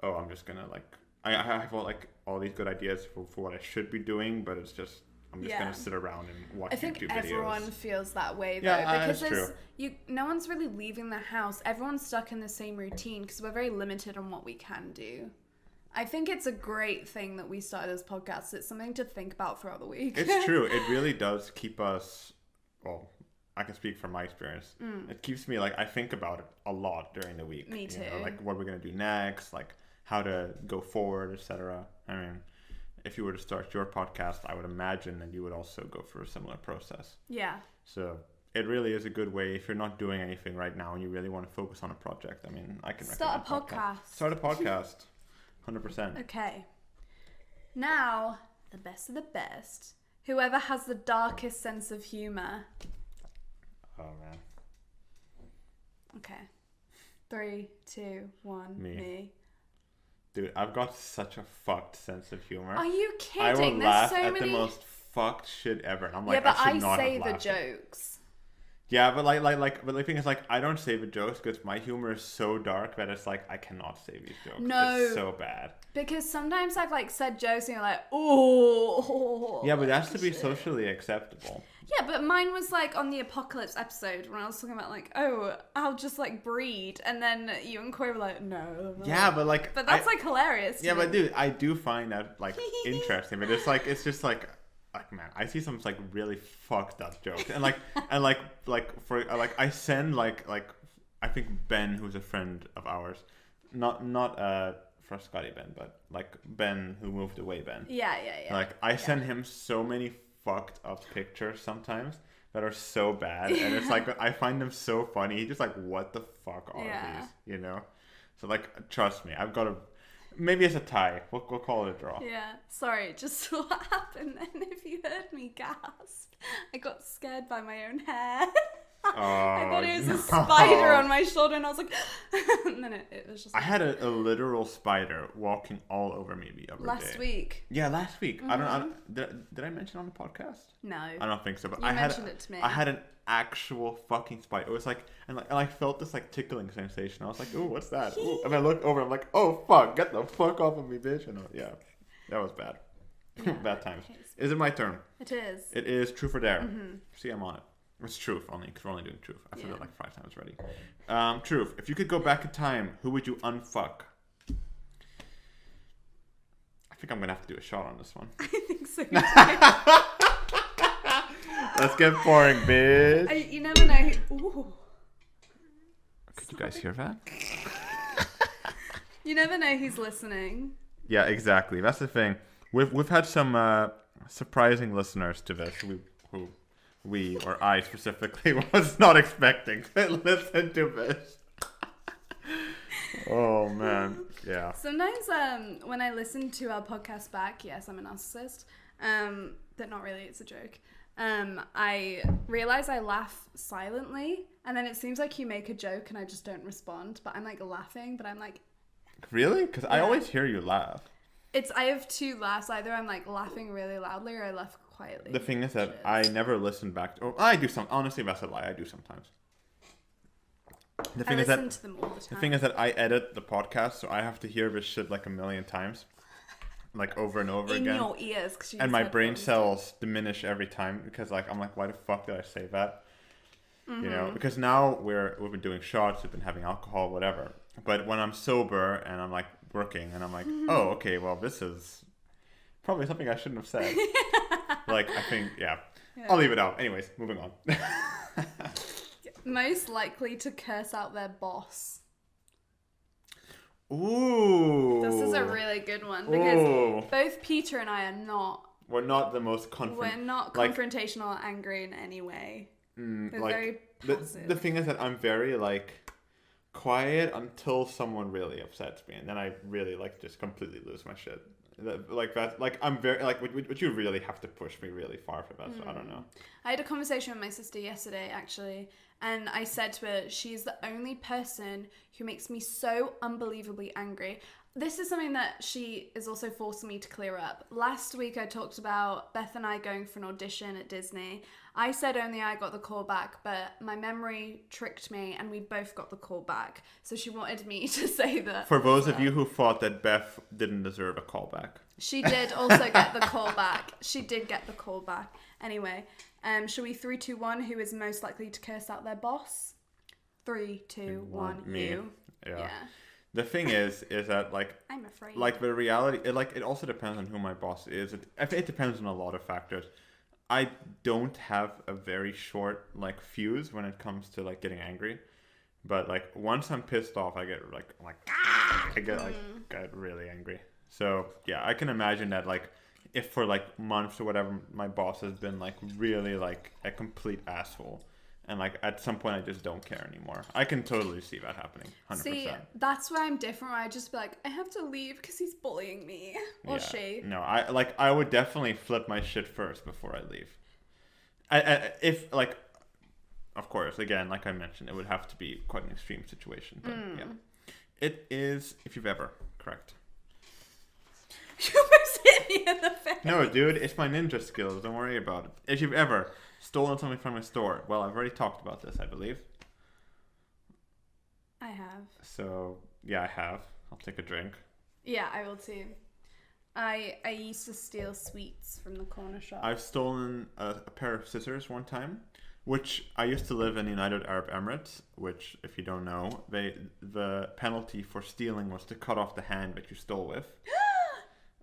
oh, I'm just gonna like I have all these good ideas for what I should be doing, but it's just I'm just gonna sit around and watch YouTube videos. I think everyone feels that way though, because that's true. No one's really leaving the house. Everyone's stuck in the same routine because we're very limited on what we can do. I think it's a great thing that we started this podcast. It's something to think about throughout the week. It's true. It really does keep us, well, I can speak from my experience. It keeps me, like, I think about it a lot during the week. Me too. You know, like, what we're going to do next, like, how to go forward, etc. I mean, if you were to start your podcast, I would imagine that you would also go through a similar process. Yeah. So it really is a good way if you're not doing anything right now and you really want to focus on a project. I mean, I can start a podcast. Start a podcast. 100%. Okay. Now, the best of the best. Whoever has the darkest sense of humor. Oh, man. Okay. 3, 2, 1. Me. Dude, I've got such a fucked sense of humor. Are you kidding? I will laugh at the most fucked shit ever. And I'm like, but I should not say have the laughed. jokes. Yeah, but but the thing is, like, I don't say the jokes because my humor is so dark that it's like I cannot say these jokes. No, it's so bad. Because sometimes I've like said jokes and you're like, oh. Yeah, but that's to be socially acceptable. Yeah, but mine was like on the apocalypse episode when I was talking about like, oh, I'll just like breed, and then you and Corey were like, no. Yeah, but like, but that's like hilarious. Yeah, but dude, I do find that like interesting, but it's just like man, I see some like really fucked up jokes, and I send like I think Ben, who's a friend of ours, not Frascati Ben, but like Ben who moved away Ben. Yeah. Like I send him so many fucked up pictures sometimes that are so bad, and it's like I find them so funny. He's just like, what the fuck are these? You know? So like, trust me, I've got a. Maybe it's a tie. We'll call it a draw. Yeah. Sorry, just what happened then. If you heard me gasp, I got scared by my own hair. I thought it was a spider on my shoulder, and I was like, and then it was just. I had a literal spider walking all over me the other day. Last week. Yeah, last week. Mm-hmm. Did I mention on the podcast? No. I don't think so. But you mentioned it to me. I had an actual fucking spider. It was like, and I felt this like tickling sensation. I was like, ooh, what's that? Ooh. And I looked over. I'm like, oh fuck, get the fuck off of me, bitch. And yeah, that was bad. Yeah, bad times. Is it my turn? It is. It is truth or dare. Mm-hmm. See, I'm on it. It's truth only, because we're only doing truth. I said that like 5 times already. Truth. If you could go back in time, who would you unfuck? I think I'm going to have to do a shot on this one. I think so. Let's get boring, bitch. You never know. Ooh. Could you guys hear that? You never know who's listening. Yeah, exactly. That's the thing. We've had some surprising listeners to this who we, or I specifically, was not expecting to listen to this. Oh, man. Yeah. Sometimes when I listen to our podcast back, yes, I'm a narcissist, but not really, it's a joke. I realize I laugh silently, and then it seems like you make a joke and I just don't respond, but I'm like laughing, but I'm like... Really? Because I always hear you laugh. I have two laughs. Either I'm like laughing really loudly or I laugh quietly. The thing is that I never listen back to... I do some... Honestly, that's a lie. I do sometimes. I listen to them all the time. The thing is that I edit the podcast, so I have to hear this shit like a million times. Like over and over again. In your ears. And my brain cells diminish every time because like I'm like, why the fuck did I say that? You know, because now we've been doing shots, we've been having alcohol, whatever. But when I'm sober and I'm like working and I'm like, oh, okay, well, this is probably something I shouldn't have said. Like, I think, yeah. I'll leave it out. Anyways, moving on. Most likely to curse out their boss. Ooh. This is a really good one because both Peter and I are not. We're not the most We're not confrontational or angry in any way. We're like, very passive. the thing is that I'm very like quiet until someone really upsets me, and then I really like just completely lose my shit. Like that, like I'm very like, would you really have to push me really far for that? So I don't know. I had a conversation with my sister yesterday, actually, and I said to her, she's the only person who makes me so unbelievably angry. This is something that she is also forcing me to clear up. Last week I talked about Beth and I going for an audition at Disney. I said only I got the call back, but my memory tricked me and we both got the call back. So she wanted me to say that. For those of you who thought that Beth didn't deserve a call back. She did also get the call back. She did get the call back. Anyway, shall we 3, 2, 1? Who is most likely to curse out their boss? 3, 2, 1. Me. You. Yeah. The thing is that like I'm afraid. Like the reality, it also depends on who my boss is. It depends on a lot of factors. I don't have a very short like fuse when it comes to like getting angry, but like once I'm pissed off, I get get really angry. So yeah, I can imagine that like if for like months or whatever my boss has been like really like a complete asshole. And like at some point I just don't care anymore. I can totally see that happening. 100%. See, that's where I'm different. Where I just be like, I have to leave because he's bullying me or she. No, I would definitely flip my shit first before I leave. If like, of course, again, like I mentioned, it would have to be quite an extreme situation. But yeah, it is. If you've ever, correct. You almost hit me in the face. No, dude, it's my ninja skills. Don't worry about it. If you've ever stolen something from a store, well, I've already talked about this, I believe. I have. So yeah, I have. I'll take a drink. Yeah, I will too. I used to steal sweets from the corner shop. I've stolen a pair of scissors one time, which I used to live in the United Arab Emirates, which, if you don't know, the penalty for stealing was to cut off the hand that you stole with.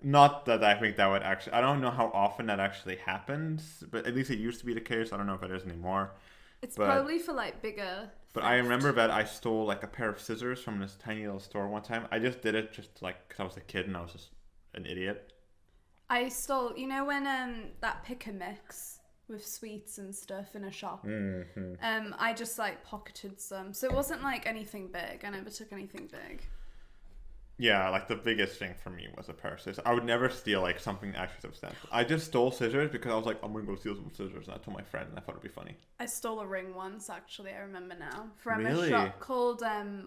Not that I think that would actually... I don't know how often that actually happens, but at least it used to be the case. I don't know if it is anymore. It's probably for, like, bigger... But I remember that I stole, like, a pair of scissors from this tiny little store one time. I just did it just, like, because I was a kid and I was just an idiot. I stole... You know when that pick-a-mix with sweets and stuff in a shop? Mm-hmm. I just, like, pocketed some. So it wasn't, like, anything big. I never took anything big. Yeah, like the biggest thing for me was a pair of scissors. I would never steal like something actually substantial. I just stole scissors because I was like, I'm gonna go steal some scissors, and I told my friend, and I thought it'd be funny. I stole a ring once, actually. I remember now from Really? a shop called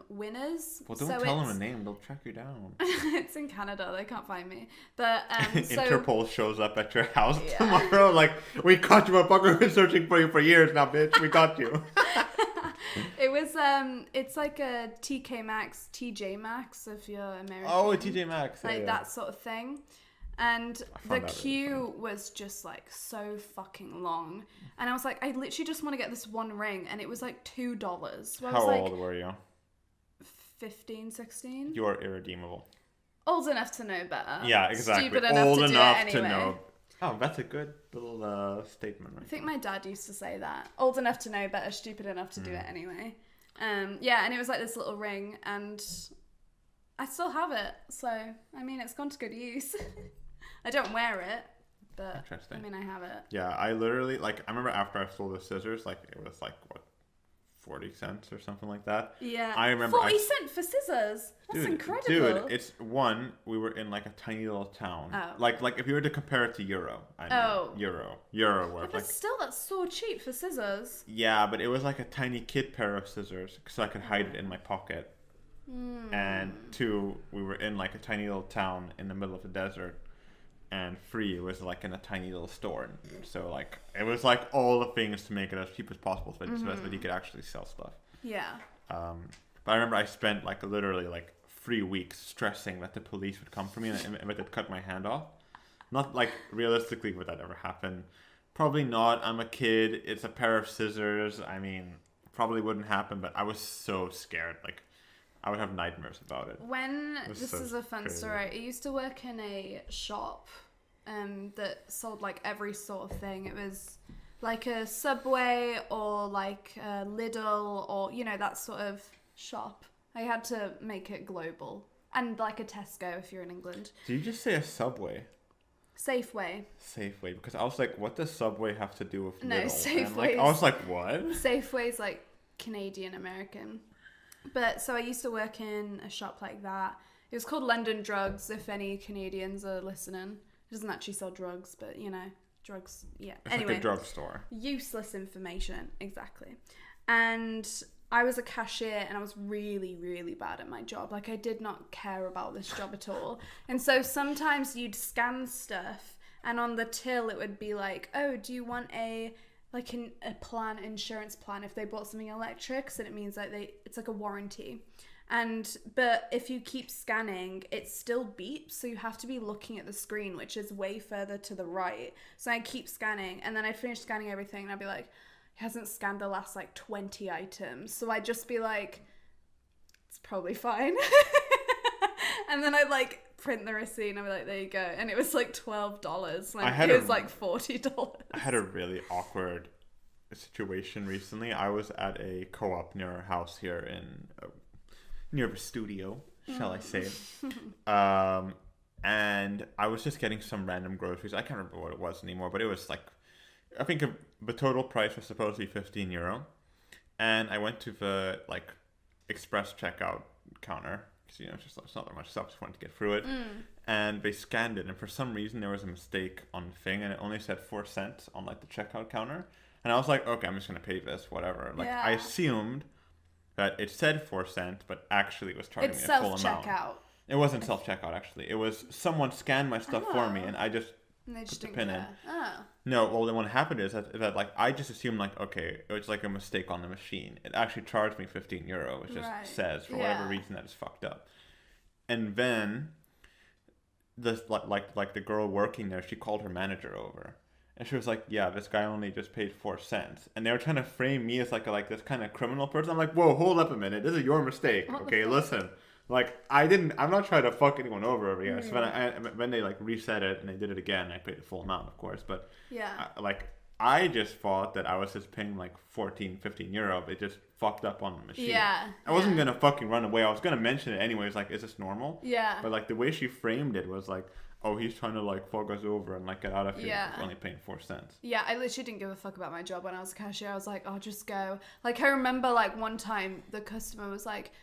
Winners. Well, don't tell them a name; they'll track you down. It's in Canada; they can't find me. But Interpol shows up at your house tomorrow. Like, we caught you, motherfucker. We've been searching for you for years now, bitch. We got you. It was it's like a TK Maxx, TJ Maxx if you're American. Oh, a TJ Maxx. Like that sort of thing. And the queue really was just like so fucking long. And I was like, I literally just want to get this one ring, and it was like $2. So How old were you? 15, 16. You are irredeemable. Old enough to know better. Yeah, exactly. Stupid enough old to enough do it to anyway. know. Oh, that's a good little statement, right? I think my dad used to say that. Old enough to know better, stupid enough to do it anyway. Yeah, and it was like this little ring, and I still have it. So, I mean, it's gone to good use. I don't wear it, but I mean, I have it. Yeah, I literally, like, I remember after I stole the scissors, like, it was like, what, 40 cents or something like that. Yeah. I remember 40 cents for scissors. That's incredible. Dude, it's we were in like a tiny little town. Oh. Like if you were to compare it to Euro. Euro worth. But still, that's so cheap for scissors. Yeah, but it was like a tiny kid pair of scissors, so I could hide it in my pocket. And 2, we were in like a tiny little town in the middle of the desert. And 3, it was like in a tiny little store. So like it was like all the things to make it as cheap as possible so that you could actually sell stuff. Yeah. But I remember I spent like literally like 3 weeks stressing that the police would come for me and they'd cut my hand off. Not like realistically would that ever happen. Probably not. I'm a kid. It's a pair of scissors. I mean, probably wouldn't happen, but I was so scared. Like I would have nightmares about it. This is a fun story. I used to work in a shop that sold like every sort of thing. It was like a Subway or like a Lidl or, you know, that sort of shop. I had to make it global. And like a Tesco if you're in England. Did you just say a Subway? Safeway. Safeway, because I was like, what does Subway have to do with Lidl? No, Safeway. Like, I was like, what? Safeway's like Canadian American. But so I used to work in a shop like that. It was called London Drugs, if any Canadians are listening. It doesn't actually sell drugs, but you know, drugs, yeah. It's anyway, like a drugstore. Useless information, exactly. And I was a cashier and I was really, really bad at my job. Like I did not care about this job at all. And so sometimes you'd scan stuff and on the till it would be like, oh, do you want a insurance plan if they bought something electric? So it means like it's like a warranty. But if you keep scanning, it still beeps, so you have to be looking at the screen, which is way further to the right. So I keep scanning, and then I'd finish scanning everything, and I'd be like, it hasn't scanned the last like 20 items. So I'd just be like, it's probably fine. And then I'd like print the receipt, and I'd be like, there you go. And it was like $12. Like, it was like $40. I had a really awkward situation recently. I was at a co-op near our house here in near the studio, shall I say. And I was just getting some random groceries. I can't remember what it was anymore, but it was like, I think the total price was supposed to be €15. And I went to the like express checkout counter, because you know, it's not that much stuff, just wanted to get through it. And they scanned it, and for some reason there was a mistake on the thing, and it only said 4 cents on like the checkout counter. And I was like, okay, I'm just gonna pay this, whatever. Like I assumed that it said 4 cents, but actually it was charging me a full amount. It's self-checkout. It wasn't self-checkout, actually. It was someone scanned my stuff for me, and I just put the pin in. No, well, then what happened is that like I just assumed like, okay, it was like a mistake on the machine. It actually charged me €15. It just says for whatever reason that it's fucked up. And then this like the girl working there, she called her manager over. And she was like, yeah, this guy only just paid 4 cents. And they were trying to frame me as like this kind of criminal person. I'm like, whoa, hold up a minute. This is your mistake. Okay, listen. Like, I'm not trying to fuck anyone over here. So when they like reset it and they did it again, I paid the full amount, of course. But I just thought that I was just paying like €15. It just fucked up on the machine. Yeah. I wasn't going to fucking run away. I was going to mention it anyways. Like, is this normal? Yeah. But like the way she framed it was like, oh, he's trying to like fuck us over and like get out of here. Yeah. He's only paying 4 cents. Yeah, I literally didn't give a fuck about my job when I was a cashier. I was like, oh, just go. Like, I remember like one time the customer was like,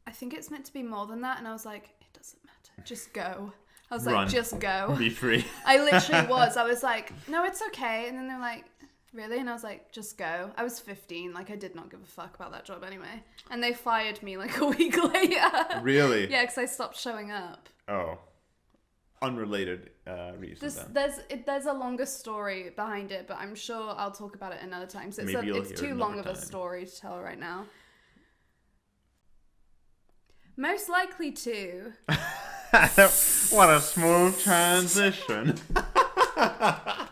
I think it's meant to be more than that. And I was like, it doesn't matter. Just go. I was like, just go. Be free. I literally was. I was like, no, it's okay. And then they're like, really? And I was like, just go. I was 15. Like, I did not give a fuck about that job anyway. And they fired me like a week later. Really? Yeah, because I stopped showing up. Oh. Unrelated reason then. There's a longer story behind it, but I'm sure I'll talk about it another time. So it's too long of a story to tell right now. Most likely to. What a smooth transition. That's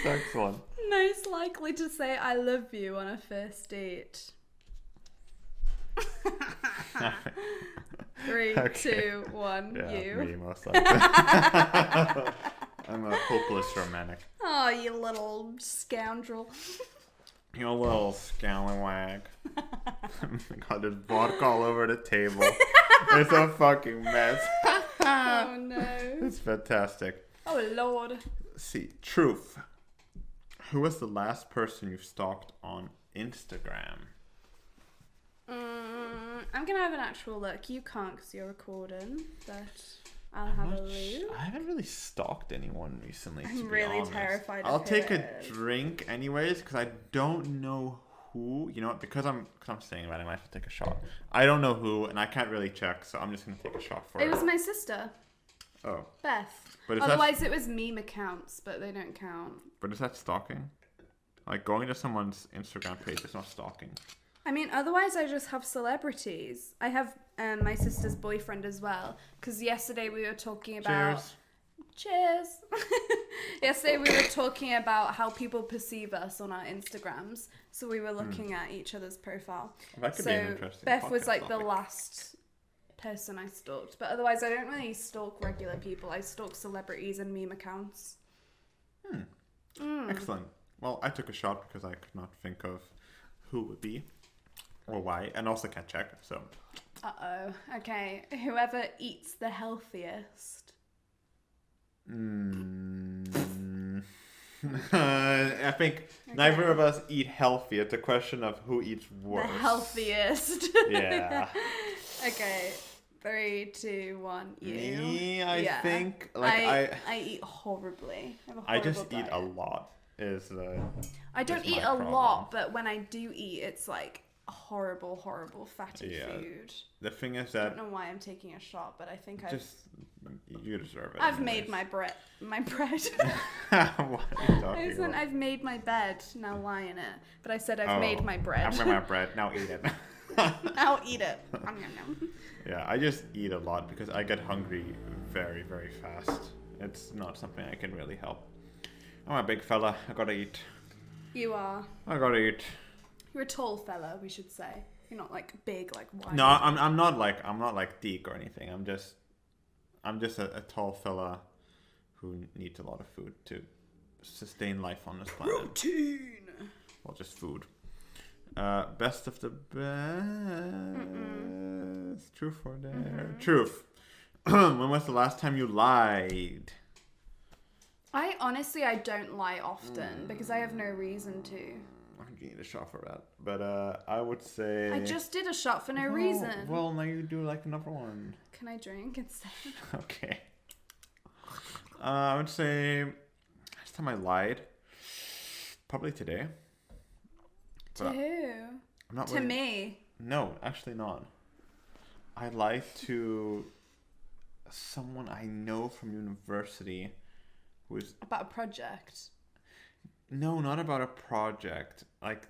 excellent. Most likely to say I love you on a first date. 3, 2, 1, yeah, you. Me, most likely. I'm a hopeless romantic. Oh, you little scoundrel. You little scallywag. God, there's vodka all over the table. It's a fucking mess. Oh no. It's fantastic. Oh Lord. See, truth. Who was the last person you stalked on Instagram? I'm gonna have an actual look. You can't because you're recording, but I'll have a look. I haven't really stalked anyone recently. I'm really terrified of I'll take a it. drink anyways because I don't know who. You know what? Because I'm saying about it, I might have to take a shot. I don't know who, and I can't really check, so I'm just gonna take a shot for it. It was my sister, Oh, Beth. but Otherwise, it was meme accounts, but they don't count. But is that stalking? Like going to someone's Instagram page is not stalking. I mean, otherwise I just have celebrities. I have my sister's boyfriend as well. Because yesterday we were talking about... Cheers! Yesterday we were talking about how people perceive us on our Instagrams. So we were looking at each other's profile. That could be an interesting Beth was podcast like the topic. last person I stalked. But otherwise I don't really stalk regular people. I stalk celebrities and meme accounts. Excellent. Well, I took a shot because I could not think of who would be or why, and also can't check, so. Uh-oh. Okay. Whoever eats the healthiest. I think neither of us eat healthy. It's a question of who eats worse. The healthiest. Yeah. Okay. 3, 2, 1. You. Me, I Yeah. think. I eat horribly. I just horrible eat a diet. lot. I don't is eat my a problem. lot, but when I do eat, it's like horrible, horrible fatty Yeah. food. The thing is I that don't know why I'm taking a shot, but I think you deserve it. I've made my bread. My bread. What are you talking about? I've made my bed. Now lie in it. But I said I've made my bread. I've made my bread. Now eat it. Now eat it. Nom, nom, nom. Yeah, I just eat a lot because I get hungry very, very fast. It's not something I can really help. I'm a big fella. I gotta eat. You are. I gotta eat. You're a tall fella, we should say. You're not like big, like wide. No, I'm not like Deke or anything. I'm just a tall fella who needs a lot of food to sustain life on this planet. Protein. Well, just food. Best of the best. Truth or dare? Truth. When was the last time you lied? I don't lie often because I have no reason to. I'm gonna need a shot for that. But I would say... I just did a shot for no reason. Well, now you do like another one. Can I drink instead? Okay. I would say... Last time I lied... Probably today. To But who? I'm not To really- me. No, actually not. I lied to someone I know from university who is... About a project. No, not about a project. Like,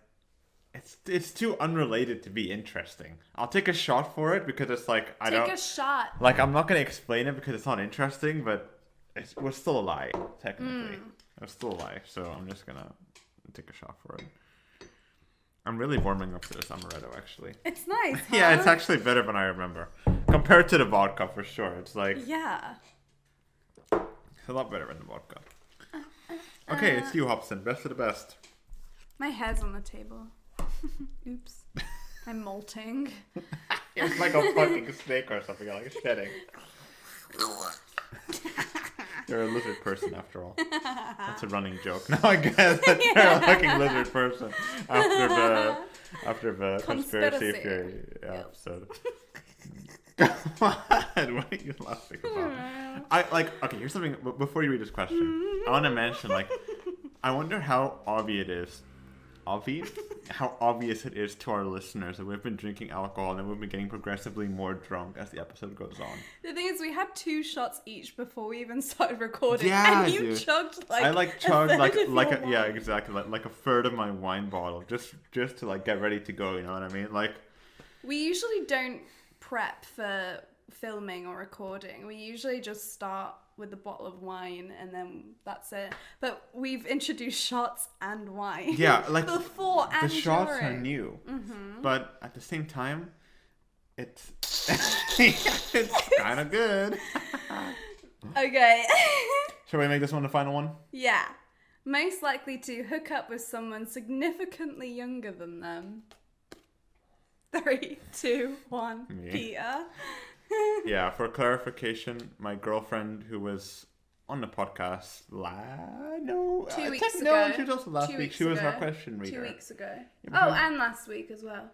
it's too unrelated to be interesting. I'll take a shot for it because it's like, Take a shot. Like, I'm not going to explain it because it's not interesting, but it was still a lie, technically. It was still a lie, so I'm just going to take a shot for it. I'm really warming up to this amaretto, actually. It's nice, huh? Yeah, it's actually better than I remember. Compared to the vodka, for sure. It's like... Yeah. It's a lot better than the vodka. Okay, it's you, Hobson. Best of the best. My hair's on the table. Oops. I'm molting. It's like a fucking snake or something, like shedding. You're a lizard person, after all. That's a running joke. Now I guess that you're a fucking lizard person after the conspiracy theory episode. God, what are you laughing about? Okay, here's something. Before you read this question, I want to mention, I wonder how how obvious it is to our listeners that we've been drinking alcohol and we've been getting progressively more drunk as the episode goes on. The thing is, we had 2 shots each before we even started recording, Yeah, and you dude. chugged I chugged a third of your yeah, wine. exactly, like a third of my wine bottle just to get ready to go. You know what I mean? We usually don't prep for filming or recording. We usually just start with a bottle of wine and then that's it. But we've introduced shots and wine. Yeah, before and the shots during. are new, but at the same time, it's it's kind of good. Okay. Shall we make this one the final one? Yeah. Most likely to hook up with someone significantly younger than them. 3, 2, 1. Me. Peter. Yeah, for clarification, my girlfriend who was on the podcast 2 weeks ago. No, she was also last 2 week. weeks She was ago. our question reader. 2 weeks ago. Yeah, but Oh, she- and last week as well.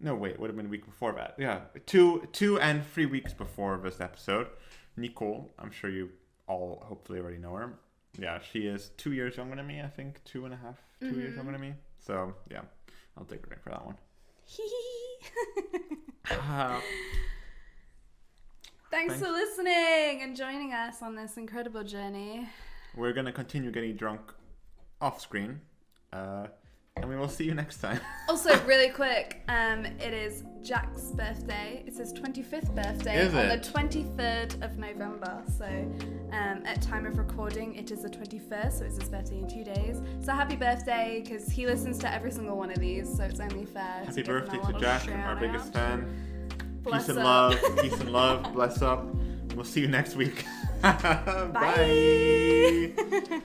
No, wait, would have been a week before that. Yeah, 2 and 3 weeks before this episode. Nicole, I'm sure you all hopefully already know her. Yeah, she is 2 years younger than me, I think. 2.5, 2 years younger than me. So, yeah, I'll take a drink for that one. Thanks for listening and joining us on this incredible journey. We're going to continue getting drunk off screen. And we will see you next time. Also, really quick, it is Jack's birthday. It's his 25th birthday Is on it? the 23rd of November. So, at time of recording, it is the 21st, so it's his birthday in 2 days. So happy birthday, because he listens to every single one of these, so it's only fair. Happy to give him birthday a to little Jack, shout our biggest out. fan. Bless Peace and up. love. Peace and love. Bless up. We'll see you next week. Bye. Bye.